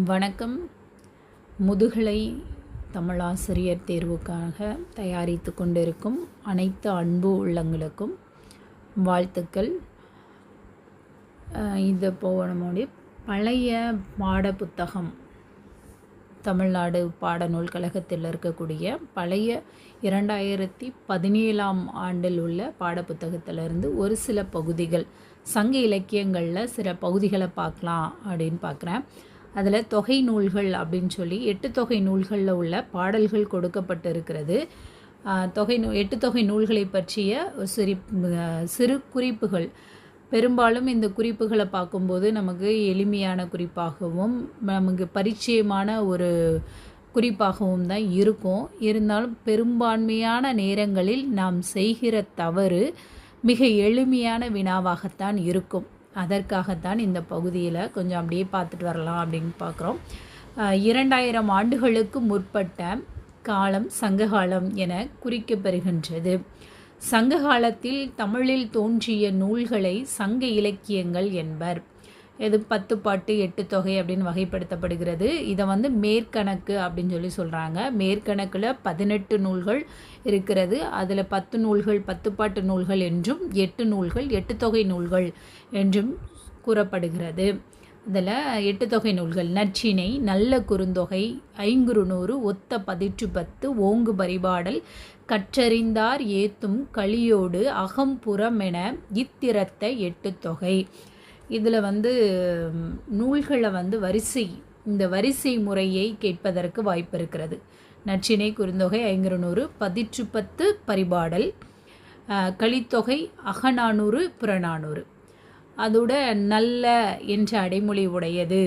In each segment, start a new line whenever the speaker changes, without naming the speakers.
வணக்கம். முதுகலை தமிழாசிரியர் தேர்வுக்காக தயாரித்து கொண்டிருக்கும் அனைத்து அன்பு உள்ளங்களுக்கும் வாழ்த்துக்கள். இது நம்முடைய பழைய பாட புத்தகம், தமிழ்நாடு பாடநூல் கழகத்தில் இருக்கக்கூடிய பழைய 2017 ஆண்டில் உள்ள பாடப்புத்தகத்திலிருந்து ஒரு சில பகுதிகள், சங்க இலக்கியங்களில் சில பகுதிகளை பார்க்கலாம் அப்படின்னு பார்க்குறேன். அதில் தொகை நூல்கள் அப்படின்னு சொல்லி 8 தொகை நூல்களில் உள்ள பாடல்கள் கொடுக்கப்பட்டு இருக்கிறது. 8 தொகை நூல்களை பற்றிய சிறு குறிப்புகள். பெரும்பாலும் இந்த குறிப்புகளை பார்க்கும்போது நமக்கு எளிமையான குறிப்பாகவும் நமக்கு பரிச்சயமான ஒரு குறிப்பாகவும் தான் இருக்கும். இருந்தாலும் பெரும்பான்மையான நேரங்களில் நாம் செய்கிற தவறு மிக எளிமையான வினாவாகத்தான் இருக்கும். அதற்காகத்தான் இந்த பகுதியில் கொஞ்சம் அப்படியே பார்த்துட்டு வரலாம் அப்படின்னு பார்க்குறோம். 2000 ஆண்டுகளுக்கு முற்பட்ட காலம் சங்ககாலம் என குறிக்கப்பெறுகின்றது. சங்க காலத்தில் தமிழில் தோன்றிய நூல்களை சங்க இலக்கியங்கள் என்பர். இது 10 பாட்டு 8 தொகை அப்படின்னு வகைப்படுத்தப்படுகிறது. இதை மேற்கணக்கு அப்படின்னு சொல்லி சொல்கிறாங்க. மேற்கணக்கில் 18 நூல்கள் இருக்கிறது. அதில் 10 நூல்கள் 10 பாட்டு நூல்கள் என்றும் 8 நூல்கள் 8 தொகை நூல்கள் என்றும் கூறப்படுகிறது. இதில் 8 தொகை நூல்கள் நற்றிணை, நல்ல குறுந்தொகை, ஐங்குறுநூறு, ஒத்த பதிற்று 10, ஓங்கு பரிபாடல், கற்றறிந்தார் ஏத்தும் களியோடு அகம்புறம் என இத்திரத்த 8 தொகை. இதில் நூல்களை இந்த வரிசை முறையை கேட்பதற்கு வாய்ப்பு இருக்கிறது. நற்றிணை, குறுந்தொகை, ஐங்குறுநூறு, பதிற்று 10, பரிபாடல், களித்தொகை, அகநானூறு, புறநானூறு. அதோட நல்ல என்ற அடைமொழி உடையது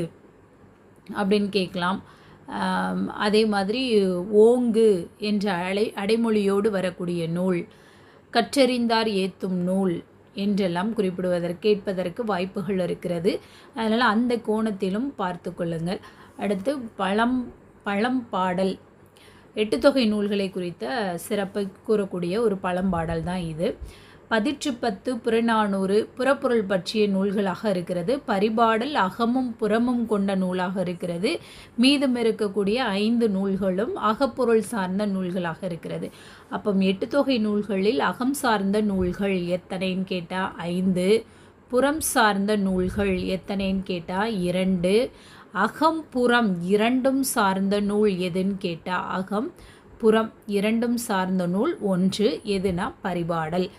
அப்படின்னு கேட்கலாம். அதே மாதிரி ஓங்கு என்ற அடைமொழியோடு வரக்கூடிய நூல், கற்றறிந்தார் ஏத்தும் நூல் என்றெல்லாம் கேட்பதற்கு வாய்ப்புகள் இருக்கிறது. அதனால் அந்த கோணத்திலும் பார்த்து கொள்ளுங்கள். அடுத்து பழம்பாடல், 8 தொகை நூல்களை குறித்த சிறப்பை கூறக்கூடிய ஒரு பழம்பாடல் தான் இது. பதிற்று 10, புறநானூறு புறப்பொருள் பற்றிய நூல்களாக இருக்கிறது. பரிபாடல் அகமும் புறமும் கொண்ட நூலாக இருக்கிறது. மீதம் இருக்கக்கூடிய 5 நூல்களும் அகப்பொருள் சார்ந்த நூல்களாக இருக்கிறது. அப்போ 8 தொகை நூல்களில் அகம் சார்ந்த நூல்கள் எத்தனைன்னு கேட்டால் 5, புறம் சார்ந்த நூல்கள் எத்தனைன்னு கேட்டால் 2, அகம் புறம் இரண்டும் சார்ந்த நூல் எதுன்னு கேட்டால் அகம் புறம் இரண்டும் சார்ந்த நூல் 1 எதுனா பரிபாடல்.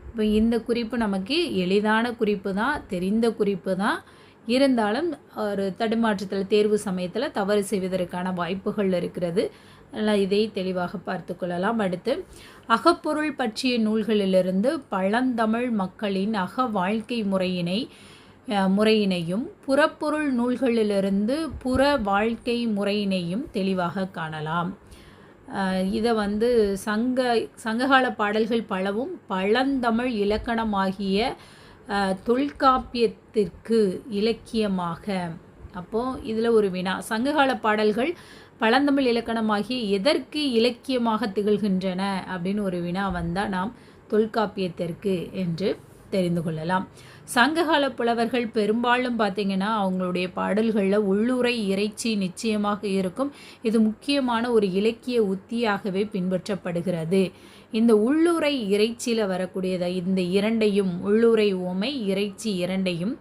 இப்போ இந்த குறிப்பு நமக்கு எளிதான குறிப்பு தான், தெரிந்த குறிப்பு தான். இருந்தாலும் ஒரு தடுமாற்றத்தில் தேர்வு சமயத்தில் தவறு செய்வதற்கான வாய்ப்புகள் இருக்கிறது. அதனால் இதை தெளிவாக பார்த்து கொள்ளலாம். அடுத்து அகப்பொருள் பற்றிய நூல்களிலிருந்து பழந்தமிழ் மக்களின் அக வாழ்க்கை முறையினையும் புறப்பொருள் நூல்களிலிருந்து புற வாழ்க்கை முறையினையும் தெளிவாக காணலாம். இதை சங்ககால பாடல்கள் பலவும் பழந்தமிழ் இலக்கணமாகிய தொல்காப்பியத்திற்கு இலக்கியமாக. அப்போது இதில் ஒரு வினா, சங்ககால பாடல்கள் பழந்தமிழ் இலக்கணமாகிய எதற்கு இலக்கியமாக திகழ்கின்றன அப்படின்னு ஒரு வினா வந்தால் நாம் தொல்காப்பியத்திற்கு என்று தெரிந்து கொள்ளலாம். சங்ககால புலவர்கள் பெரும்பாலும் பார்த்திங்கன்னா அவங்களுடைய பாடல்களில் உள்ளுரை இறைச்சி நிச்சயமாக இருக்கும். இது முக்கியமான ஒரு இலக்கிய உத்தியாகவே பின்பற்றப்படுகிறது. இந்த உள்ளுரை இறைச்சியில் வரக்கூடியதை இந்த இரண்டையும், உள்ளுரை உவமை இறைச்சி இரண்டையும்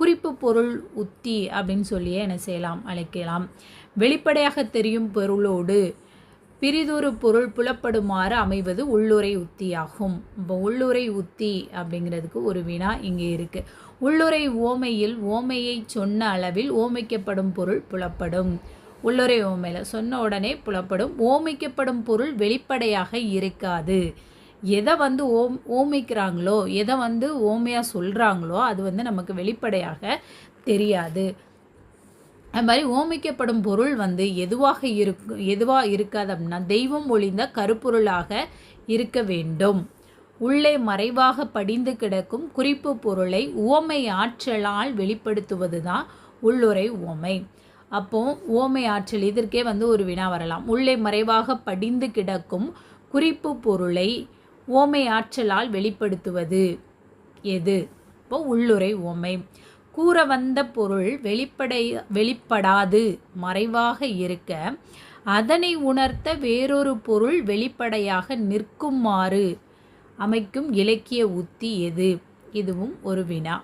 குறிப்பு பொருள் உத்தி அப்படின்னு சொல்லியே என்ன செய்யலாம், அழைக்கலாம். வெளிப்படையாக தெரியும் பொருளோடு பிரிதொரு பொருள் புலப்படுமாறு அமைவது உள்ளுரை உத்தியாகும். இப்போ உள்ளுரை உத்தி அப்படிங்கிறதுக்கு ஒரு வினா இங்கே இருக்குது. உள்ளுரை ஓமையில் ஓமையை சொன்ன அளவில் ஓமைக்கப்படும் பொருள் புலப்படும். உள்ளுரை ஓமையில் சொன்ன உடனே புலப்படும். ஓமைக்கப்படும் பொருள் வெளிப்படையாக இருக்காது. எதை ஓமைக்கிறாங்களோ, எதை ஓமையாக சொல்கிறாங்களோ அது நமக்கு வெளிப்படையாக தெரியாது. அது மாதிரி ஓமிக்கப்படும் பொருள் எதுவாக இருக்காது அப்படின்னா தெய்வம் ஒளிந்த கருப்பொருளாக இருக்க வேண்டும். உள்ளே மறைவாக படிந்து கிடக்கும் குறிப்பு பொருளை உவமை ஆற்றலால் வெளிப்படுத்துவது தான் உள்ளுரை உவமை. அப்போ உவமை ஆற்றல், இதற்கே ஒரு வினா வரலாம். உள்ளே மறைவாக படிந்து கிடக்கும் குறிப்பு பொருளை உவமை ஆற்றலால் வெளிப்படுத்துவது எது? இப்போ உள்ளுரை உவமை. கூற வந்த பொருள் வெளிப்படாது மறைவாக இருக்க அதனை உணர்த்த வேறொரு பொருள் வெளிப்படையாக நிற்குமாறு அமைக்கும் இலக்கிய உத்தி எது? இதுவும் ஒரு வினா.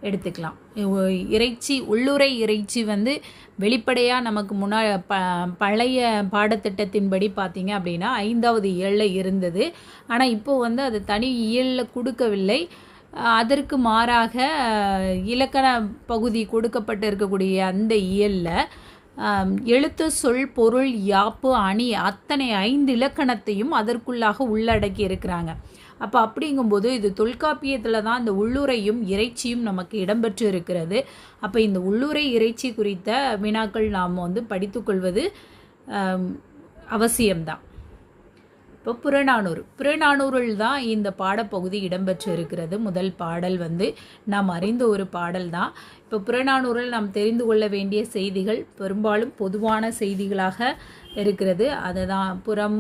எடுத்துக்கலாம். உள்ளுரை இறைச்சி வெளிப்படையாக நமக்கு பழைய பாடத்திட்டத்தின்படி பார்த்தீங்க அப்படின்னா 5வது இயலில் இருந்தது. ஆனால் இப்போது அது தனி இயலில் கொடுக்கவில்லை. அதற்கு மாறாக இலக்கண பகுதி கொடுக்கப்பட்டு இருக்கக்கூடிய அந்த இயலில் எழுத்து, சொல், பொருள், யாப்பு, அணி அத்தனை 5 இலக்கணத்தையும் அதற்குள்ளாக உள்ளடக்கி இருக்கிறாங்க. அப்போ அப்படிங்கும்போது இது தொல்காப்பியத்தில் தான் இந்த உள்ளுரையும் இறைச்சியும் நமக்கு இடம்பெற்று இருக்கிறது. அப்போ இந்த உள்ளுரை இறைச்சி குறித்த வினாக்கள் நாம் படித்துக்கொள்வது அவசியம்தான். இப்போ புறநானூறில் தான் இந்த பாடப்பகுதி இடம்பெற்று இருக்கிறது. முதல் பாடல் நாம் அறிந்த ஒரு பாடல் தான். இப்போ புறநானூறில் நாம் தெரிந்து கொள்ள வேண்டிய செய்திகள் பெரும்பாலும் பொதுவான செய்திகளாக இருக்கிறது. அதுதான் புறம்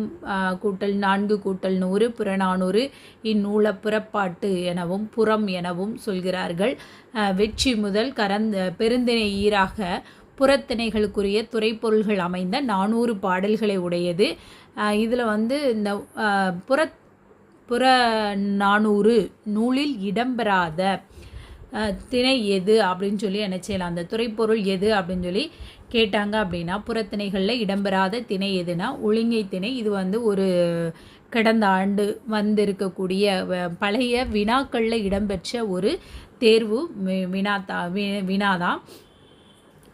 கூட்டல் 4 கூட்டல் 100 புறநானூறு. இந்நூலை புறப்பாட்டு எனவும் புறம் எனவும் சொல்கிறார்கள். வெற்றி முதல் பெருந்திணை ஈராக புறத்திணைகளுக்குரிய துறைப்பொருள்கள் அமைந்த 400 பாடல்களை உடையது. இதில் இந்த புறநானூறு நூலில் இடம்பெறாத திணை எது அப்படின்னு சொல்லி என்ன செய்யலாம், அந்த துறைப்பொருள் எது அப்படின்னு சொல்லி கேட்டாங்க அப்படின்னா புறத்திணைகளில் இடம்பெறாத திணை எதுனா ஒழுங்கை திணை. இது ஒரு கடந்த ஆண்டு இருக்கக்கூடிய பழைய வினாக்களில் இடம்பெற்ற ஒரு தேர்வு வினாதான்.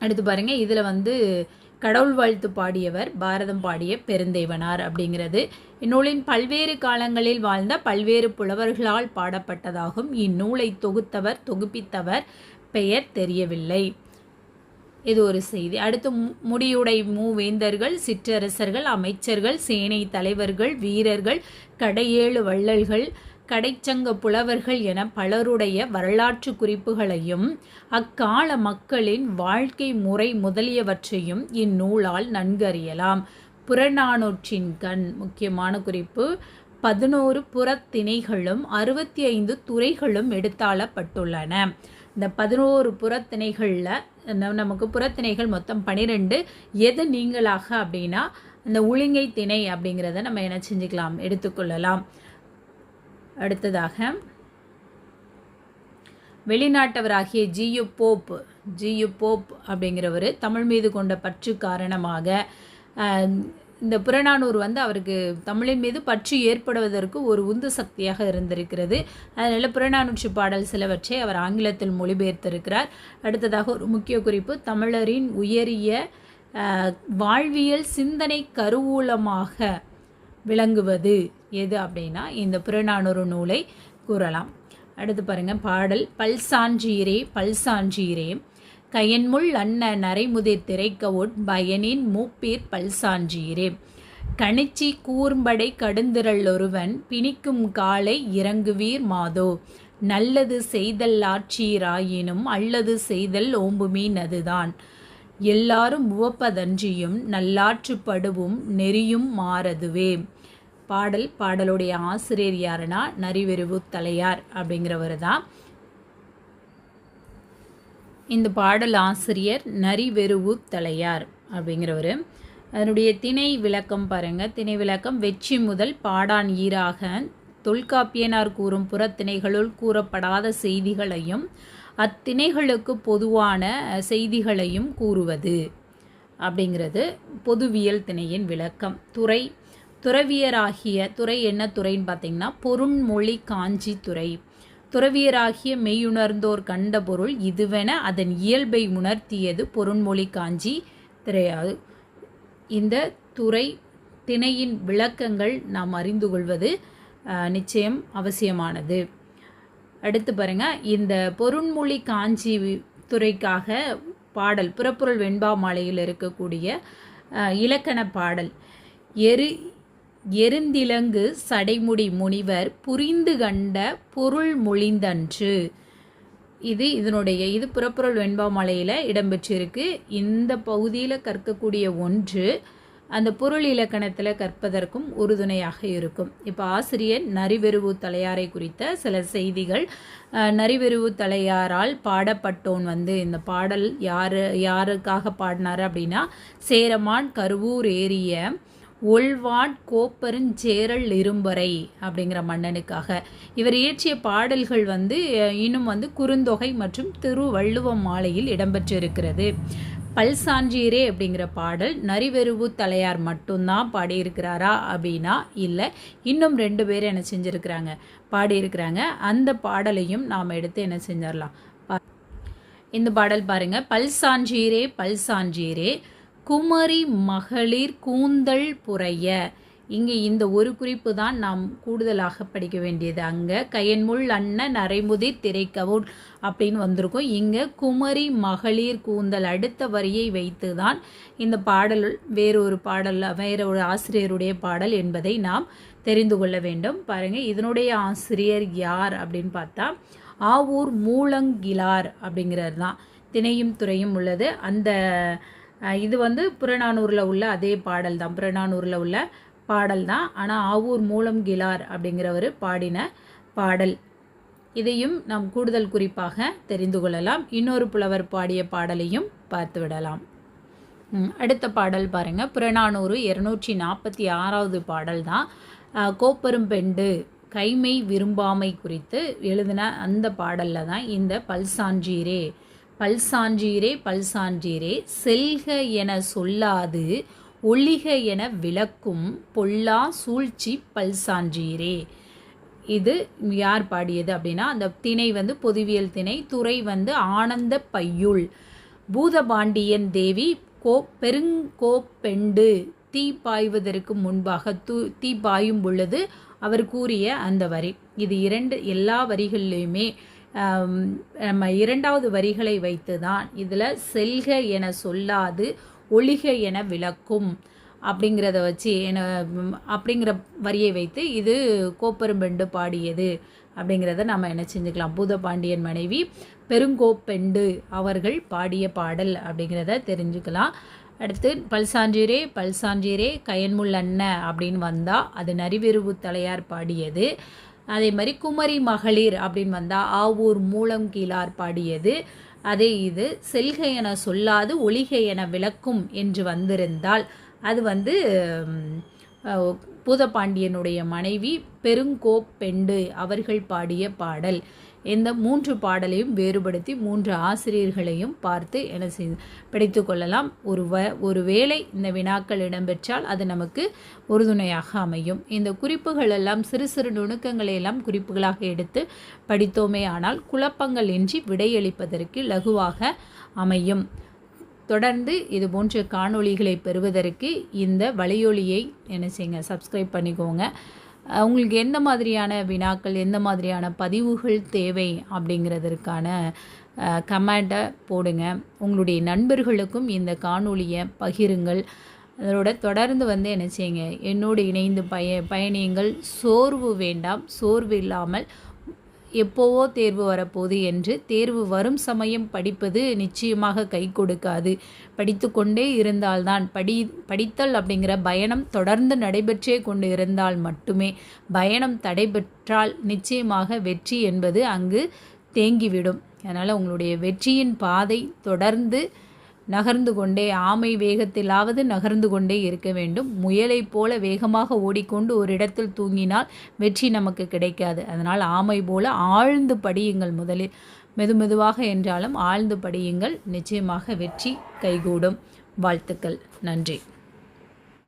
அடுத்து பாருங்கள், இதில் கடவுள் வாழ்த்து பாடியவர் பாரதம் பாடிய பெருந்தேவனார் அப்படிங்கிறது. இந்நூலின் பல்வேறு காலங்களில் வாழ்ந்த பல்வேறு புலவர்களால் பாடப்பட்டதாகும். இந்நூலை தொகுப்பித்தவர் பெயர் தெரியவில்லை. இது ஒரு செய்தி. அடுத்து முடியுடை மூவேந்தர்கள், சிற்றரசர்கள், அமைச்சர்கள், சேனை தலைவர்கள், வீரர்கள், கடையேழு வள்ளல்கள், கடைச்சங்க புலவர்கள் என பலருடைய வரலாற்று குறிப்புகளையும் அக்கால மக்களின் வாழ்க்கை முறை முதலியவற்றையும் இந்நூலால் நன்கறியலாம். புறநானூற்றின் முக்கியமான குறிப்பு 11 புறத்திணைகளும் 65 துறைகளும் எடுத்தாளப்பட்டுள்ளன. இந்த 11 புறத்திணைகளில் நமக்கு புறத்திணைகள் மொத்தம் 12. எது நீங்களாக அப்படின்னா அந்த ஒழுங்கை திணை அப்படிங்கிறத நம்ம என்ன செஞ்சுக்கலாம், எடுத்துக்கொள்ளலாம். அடுத்ததாக வெளிநாட்டவராகிய ஜியு போப் அப்படிங்கிறவர் தமிழ் மீது கொண்ட பற்று காரணமாக இந்த புறநானூறு அவருக்கு தமிழின் மீது பற்று ஏற்படுவதற்கு ஒரு உந்து சக்தியாக இருந்திருக்கிறது. அதனால் புறநானூற்று பாடல் சிலவற்றை அவர் ஆங்கிலத்தில் மொழிபெயர்த்திருக்கிறார். அடுத்ததாக ஒரு முக்கிய குறிப்பு, தமிழரின் உயரிய வாழ்வியல் சிந்தனை கருவூலமாக விளங்குவது எது அப்படின்னா இந்த புறநானூறு நூலை கூறலாம். அடுத்து பாருங்கள், பாடல் பல்சான்றீரே கயன்முள் அன்ன நரைமுதிர் திரைக்கவுட் பயனின் மூப்பீர் பல்சான்றீரே கணிச்சி கூர்ம்படை கடுந்திரள் ஒருவன் பிணிக்கும் காலை இறங்குவீர் மாதோ நல்லது செய்தல் ஆற்றீராயினும் அல்லது செய்தல் ஓம்புமீன் அதுதான் எல்லாரும் உவப்பதன்றியும் நல்லாற்றுப்படுவும் நெறியும் மாறதுவே. பாடலுடைய ஆசிரியர் யாருன்னா நரிவெருவு தலையார் அப்படிங்கிறவர் தான். இந்த பாடல் ஆசிரியர் நரிவெருவு தலையார் அப்படிங்கிறவர். அதனுடைய திணை விளக்கம் பாருங்கள். திணை விளக்கம், வெற்றி முதல் பாடான் ஈராக தொல்காப்பியனார் கூறும் புறத்திணைகளுள் கூறப்படாத செய்திகளையும் அத்திணைகளுக்கு பொதுவான செய்திகளையும் கூறுவது அப்படிங்கிறது பொதுவியல் திணையின் விளக்கம். துறவியராகிய என்ன துறைன்னு பார்த்தீங்கன்னா பொருண்மொழி காஞ்சி துறை. துறவியராகிய மெய்யுணர்ந்தோர் கண்ட பொருள் இதுவென அதன் இயல்பை உணர்த்தியது பொருண்மொழி காஞ்சி திரையாது. இந்த திணையின் விளக்கங்கள் நாம் அறிந்து கொள்வது நிச்சயம் அவசியமானது. அடுத்து பாருங்க, இந்த பொருண்மொழி காஞ்சி துறைக்காக பாடல் புறப்பொருள் வெண்பா மாலையில் இருக்கக்கூடிய இலக்கண பாடல் எருந்திலங்கு சடைமுடி முனிவர் புரிந்து கண்ட பொருள் மொழிந்தன்று. இது புறப்பொருள் வெண்பா மாலையில் இடம்பெற்றிருக்கு. இந்த பகுதியில் கற்கக்கூடிய ஒன்று அந்த பொருள் இலக்கணத்தில் கற்பதற்கும் உறுதுணையாக இருக்கும். இப்போ ஆசிரியர் நரிவெருவு தலையாரை குறித்த சில செய்திகள். நரிவெருவு தலையாரால் பாடப்பட்டோன் இந்த பாடல் யாருக்காக பாடினார் அப்படின்னா, சேரமான் கருவூர் ஏறிய ஒல்வாட் கோப்பெருஞ்சேரல் இரும்பறை அப்படிங்கிற மன்னனுக்காக. இவர் இயற்றிய பாடல்கள் இன்னும் குறுந்தொகை மற்றும் திருவள்ளுவ மாலையில் இடம்பெற்றிருக்கிறது. பல்சாஞ்சீரே அப்படிங்கிற பாடல் நரிவெருவு தலையார் மட்டும்தான் பாடியிருக்கிறாரா அப்படின்னா இல்லை, இன்னும் 2 பேர் என்ன செஞ்சுருக்கிறாங்க, பாடியிருக்கிறாங்க. அந்த பாடலையும் நாம் எடுத்து என்ன செஞ்சிடலாம். இந்த பாடல் பாருங்க. பல்சாஞ்சீரே பல்சாஞ்சீரே குமரி மகளிர் கூந்தல் புரைய. இங்கே இந்த ஒரு குறிப்பு தான் நாம் கூடுதலாக படிக்க வேண்டியது. அங்கே கையன்முள் அன்ன நரைமுதிர் திரைக்கவுன் அப்படின்னு வந்திருக்கும். இங்கே குமரி மகளிர் கூந்தல் அடுத்த வரியை வைத்து தான் இந்த பாடல் வேறு ஒரு ஆசிரியருடைய பாடல் என்பதை நாம் தெரிந்து கொள்ள வேண்டும். பாருங்கள், இதனுடைய ஆசிரியர் யார் அப்படின்னு பார்த்தா ஆவூர் மூலங்கிலார் அப்படிங்கிறது தான். திணையும் துறையும் உள்ளது. அந்த இது புறநானூரில் உள்ள அதே பாடல் தான், புறநானூரில் உள்ள பாடல் தான். ஆனால் ஆவூர் மூலங்கிலார் அப்படிங்கிறவர் பாடின பாடல். இதையும் நாம் கூடுதல் குறிப்பாக தெரிந்து கொள்ளலாம். இன்னொரு புலவர் பாடிய பாடலையும் பார்த்து விடலாம். அடுத்த பாடல் பாருங்க. புறநானூறு 246வது பாடல் தான். கோப்பெரும்பெண்டு கைமை விரும்பாமை குறித்து எழுதின அந்த பாடலில் தான் இந்த பல்சாஞ்சீரே பல்சாஞ்சீரே பல்சாஞ்சீரே செல்க என சொல்லாது ஒளிக என விளக்கும் பொல்லா சூழ்ச்சி பல்சாஞ்சீரே. இது யார் பாடியது அப்படின்னா, அந்த திணை பொதுவியல் திணை, துறை ஆனந்த பையுள். பூதபாண்டியன் தேவி பெருங்கோப்பெண்டு தீ பாய்வதற்கு முன்பாக தீ பாயும் பொழுது அவர் கூறிய அந்த வரி. இது எல்லா வரிகளிலுமே நம்ம 2வது வரிகளை வைத்து தான் இதில் செல்க என சொல்லாது ஒளிக என விளக்கும் அப்படிங்கிறத வச்சு அப்படிங்கிற வரியை வைத்து இது கோப்பெரும்பெண்டு பாடியது அப்படிங்கிறத நம்ம என்ன செஞ்சுக்கலாம். பூதபாண்டியன் மனைவி பெருங்கோப்பெண்டு அவர்கள் பாடிய பாடல் அப்படிங்கிறத தெரிஞ்சுக்கலாம். அடுத்து பல்சாஞ்சீரே பல்சாஞ்சீரே கையன்முள் அன்ன அப்படின்னு வந்தால் அது நரிவெருவு தலையார் பாடியது. அதே மாதிரி குமரி மகளிர் அப்படின்னு வந்தால் ஆவூர் மூலங்கிலார் பாடியது. அதே இது செல்க என சொல்லாது ஒளிக என விளக்கும் என்று வந்திருந்தால் அது பூதபாண்டியனுடைய மனைவி பெருங்கோப்பெண்டு அவர்கள் பாடிய பாடல். இந்த 3 பாடலையும் வேறுபடுத்தி 3 ஆசிரியர்களையும் பார்த்து என்ன படித்து கொள்ளலாம். ஒரு வேளை இந்த வினாக்கள் இடம்பெற்றால் அது நமக்கு உறுதுணையாக அமையும். இந்த குறிப்புகள் எல்லாம் சிறு சிறு நுணுக்கங்களை எல்லாம் குறிப்புகளாக எடுத்து படித்தோமே ஆனால் குழப்பங்கள் இன்றி விடையளிப்பதற்கு லகுவாக அமையும். தொடர்ந்து இது போன்ற காணொளிகளை பெறுவதற்கு இந்த வலையொலியை என்ன செய்யுங்க, சப்ஸ்கிரைப் பண்ணிக்கோங்க. உங்களுக்கு எந்த மாதிரியான வினாக்கள், எந்த மாதிரியான பதிவுகள் தேவை அப்படிங்கிறதற்கான கமெண்ட்டை போடுங்க. உங்களுடைய நண்பர்களுக்கும் இந்த காணொளியை பகிருங்கள். அதோட தொடர்ந்து என்ன செய்யுங்க, என்னோடு இணைந்து பயணியுங்கள். சோர்வு வேண்டாம். சோர்வு இல்லாமல் எப்போவோ தேர்வு வரப்போகுது என்று தேர்வு வரும் சமயம் படிப்பது நிச்சயமாக கை கொடுக்காது. படித்து கொண்டே இருந்தால்தான் படித்தல் அப்படிங்கிற பயணம் தொடர்ந்து நடைபெற்றே கொண்டு இருந்தால் மட்டுமே. பயணம் தடைபெற்றால் நிச்சயமாக வெற்றி என்பது அங்கு தேங்கிவிடும். அதனால் உங்களுடைய வெற்றியின் பாதை தொடர்ந்து நகர்ந்து கொண்டே, ஆமை வேகத்திலாவது நகர்ந்து கொண்டே இருக்க வேண்டும். முயலை போல வேகமாக ஓடிக்கொண்டு ஒரு இடத்தில் தூங்கினால் வெற்றி நமக்கு கிடைக்காது. அதனால் ஆமை போல ஆழ்ந்து படியுங்கள். முதலில் மெதுமெதுவாக என்றாலும் ஆழ்ந்து படியுங்கள். நிச்சயமாக வெற்றி கைகூடும். வாழ்த்துக்கள். நன்றி.